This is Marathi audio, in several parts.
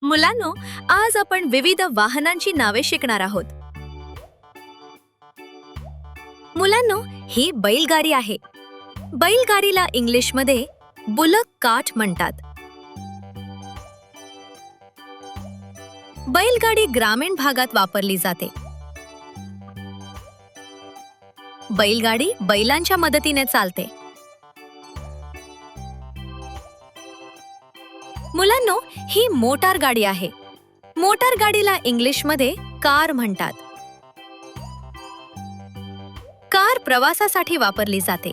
मुलांनो, आज आपण विविध वाहनांची नावे शिकणार आहोत. मुलांनो, ही बैलगाडी आहे. बैलगाडीला इंग्लिशमध्ये बुलक कार्ट म्हणतात. बैलगाडी ग्रामीण भागात वापरली जाते. बैलगाडी बैलांच्या मदतीने चालते. मुलांनो, ही मोटार गाडी आहे. मोटार गाडीला इंग्लिशमध्ये कार म्हणतात. कार प्रवासासाठी वापरली जाते.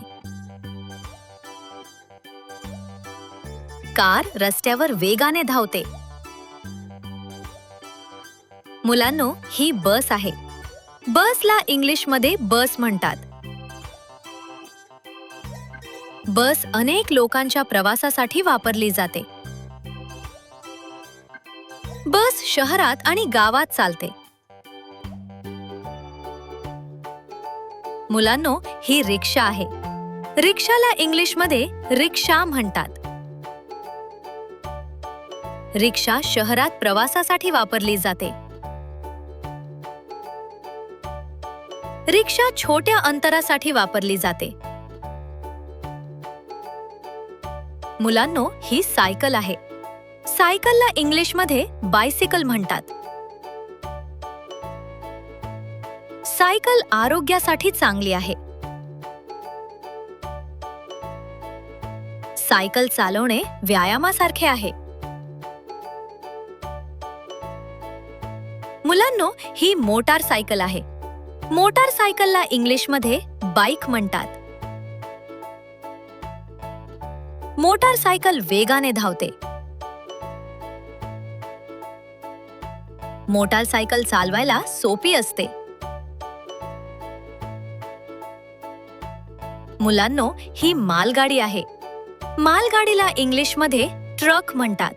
कार रस्त्यावर वेगाने धावते. मुलांनो, ही बस आहे. बसला इंग्लिशमध्ये बस म्हणतात. बस अनेक लोकांच्या प्रवासासाठी वापरली जाते. बस शहरात आणि गावात चालते. मुलांनो, ही रिक्षा आहे. रिक्षाला इंग्लिशमध्ये रिक्षा म्हणतात. रिक्षा शहरात प्रवासासाठी वापरली जाते. रिक्षा छोट्या अंतरासाठी वापरली जाते. मुलांनो, ही सायकल आहे. सायकलला इंग्लिशमध्ये बायसिकल म्हणतात. सायकल आरोग्यासाठी चांगली आहे. सायकल चालवणे व्यायामासारखे आहे. मुलांनो, ही मोटार सायकल आहे. मोटार सायकलला इंग्लिशमध्ये बाईक म्हणतात. मोटार सायकल वेगाने धावते. मोटार सायकल चालवायला सोपी असते. मुलांनो, ही मालगाडी आहे. मालगाडीला इंग्लिशमध्ये ट्रक म्हणतात.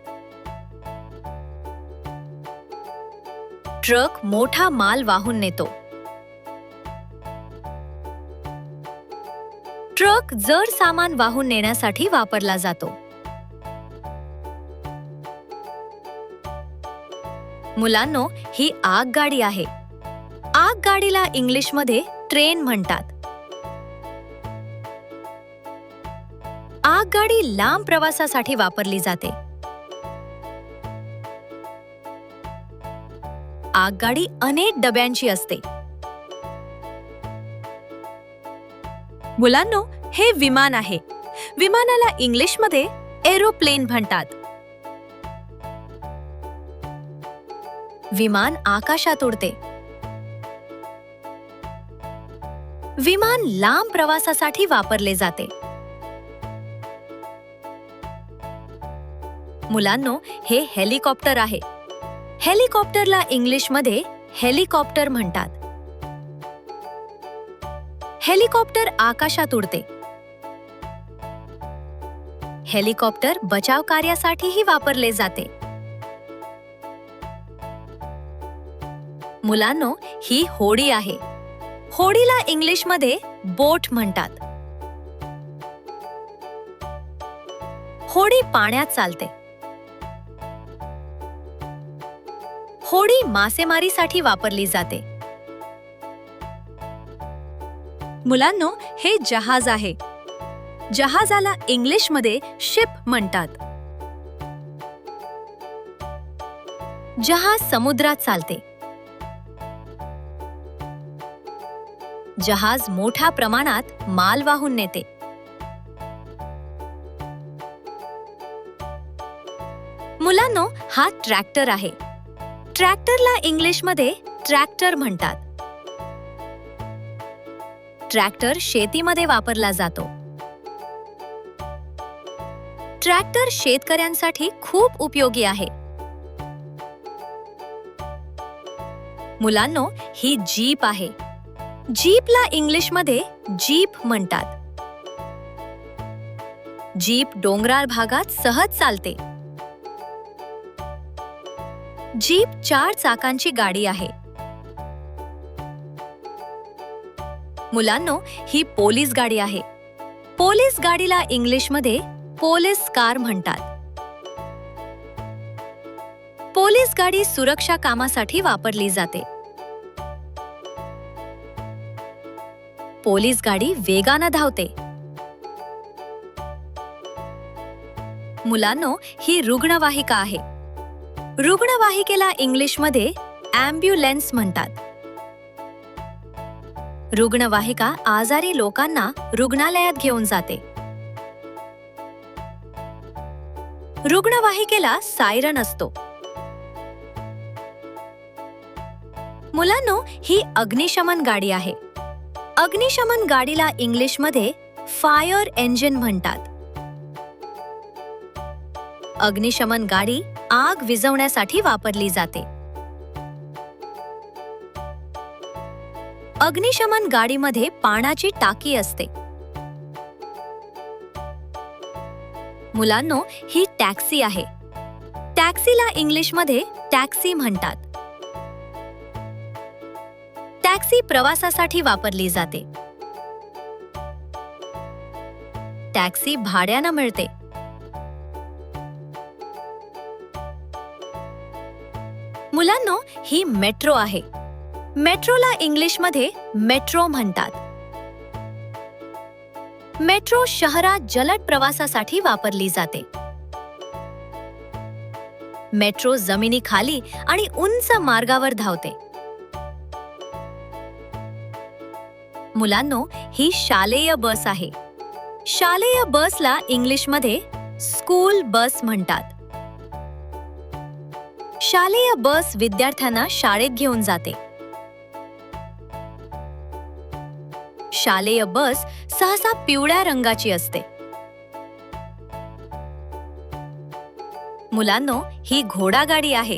ट्रक मोठा माल वाहून नेतो. ट्रक जड सामान वाहून नेण्यासाठी वापरला जातो. मुलांनो, ही आगगाडी आहे. आगगाडीला इंग्लिशमध्ये ट्रेन म्हणतात. आगगाडी लांब प्रवासासाठी वापरली जाते. आगगाडी अनेक डब्यांची असते. मुलांनो, हे विमान आहे. विमानाला इंग्लिशमध्ये एरोप्लेन म्हणतात. विमान आकाशात उडते. विमान लांब प्रवासासाठी वापरले जाते. मुलांनो, हे हेलिकॉप्टर आहे. हेलिकॉप्टरला इंग्लिशमध्ये हेलिकॉप्टर म्हणतात. हेलिकॉप्टर आकाशात उडते. हेलिकॉप्टर बचाव कार्यासाठीही वापरले जाते. मुलांनो, ही होडी आहे. होडीला इंग्लिशमध्ये बोट म्हणतात. होडी पाण्यात चालते. होडी मासेमारीसाठी वापरली जाते. मुलांनो, हे जहाज आहे. जहाजाला इंग्लिशमध्ये शिप म्हणतात. जहाज समुद्रात चालते. जहाज मोठ्या प्रमाणात माल वाहून नेते. मुलांनो, हा ट्रॅक्टर आहे. ट्रॅक्टरला इंग्लिशमध्ये ट्रॅक्टर म्हणतात. ट्रॅक्टर शेतीमध्ये वापरला जातो. ट्रॅक्टर शेतकऱ्यांसाठी खूप उपयोगी आहे. मुलांनो, ही जीप आहे. जीपला इंग्लिशमध्ये जीप म्हणतात. जीप डोंगराळ भागात सहज चालते. जीप 4 चाकांची गाडी आहे. मुलांनो, ही पोलीस गाडी आहे. पोलीस गाडीला इंग्लिशमध्ये पोलीस कार म्हणतात. पोलीस गाडी सुरक्षा कामासाठी वापरली जाते. पोलीस गाडी वेगानं धावते. मुलांनो, ही रुग्णवाहिका आहे. रुग्णवाहिकेला इंग्लिशमध्ये ॲम्ब्युलन्स म्हणतात. रुग्णवाहिका आजारी लोकांना रुग्णालयात घेऊन जाते. रुग्णवाहिकेला सायरन असतो. मुलांनो, ही अग्निशमन गाडी आहे. अग्निशमन गाडीला इंग्लिशमध्ये फायर इंजिन म्हणतात. अग्निशमन गाडी आग विझवण्यासाठी वापरली जाते. अग्निशमन गाडीमध्ये पाण्याची टाकी असते. मुलांनो, ही टॅक्सी आहे. टॅक्सीला इंग्लिशमध्ये टॅक्सी म्हणतात. टॅक्सी प्रवासासाठी वापरली जाते. टॅक्सी भाड्यानं मिळते. मुलांनो, ही मेट्रो आहे. मेट्रोला इंग्लिशमध्ये मेट्रो म्हणतात. मेट्रो शहरात जलद प्रवासासाठी वापरली जाते. मेट्रो जमिनीखाली आणि उंच मार्गावर धावते. मुलांनो, ही शालेय बस आहे. शालेय बसला इंग्लिशमध्ये स्कूल बस म्हणतात. शालेय बस विद्यार्थ्यांना शाळेत घेऊन जाते. शालेय बस सहसा पिवळ्या रंगाची असते. मुलांनो, ही घोडागाडी आहे.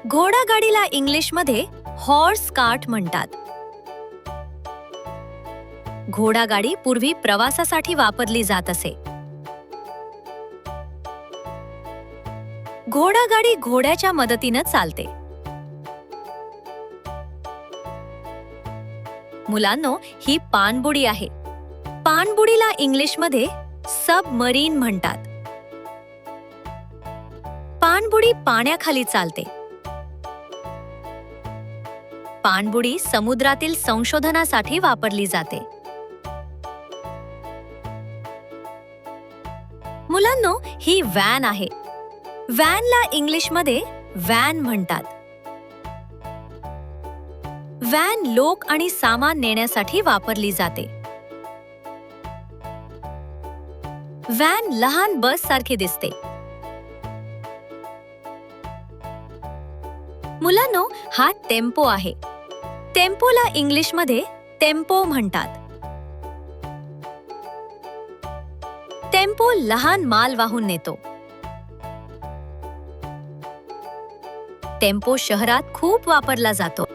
घोडागाडीला इंग्लिशमध्ये हॉर्स कार्ट म्हणतात. घोडागाडी पूर्वी प्रवासासाठी वापरली जात असे. घोडागाडी घोड्याच्या मदतीनं चालते. मुलांनो, ही पाणबुडी आहे. पाणबुडीला इंग्लिशमध्ये सबमरीन म्हणतात. पाणबुडी पाण्याखाली चालते. पाणबुडी समुद्रातील संशोधनासाठी वापरली जाते. मुलांनो, ही व्हॅन आहे. व्हॅनला इंग्लिशमध्ये व्हॅन म्हणतात. व्हॅन लोक आणि सामान नेण्यासाठी वापरली जाते. व्हॅन लहान बस सारखी दिसते. मुलांनो, हा टेम्पो आहे. टेम्पोला इंग्लिशमध्ये टेम्पो म्हणतात. टेम्पो लहान माल वाहून नेतो. टेम्पो शहरात खूप वापरला जातो.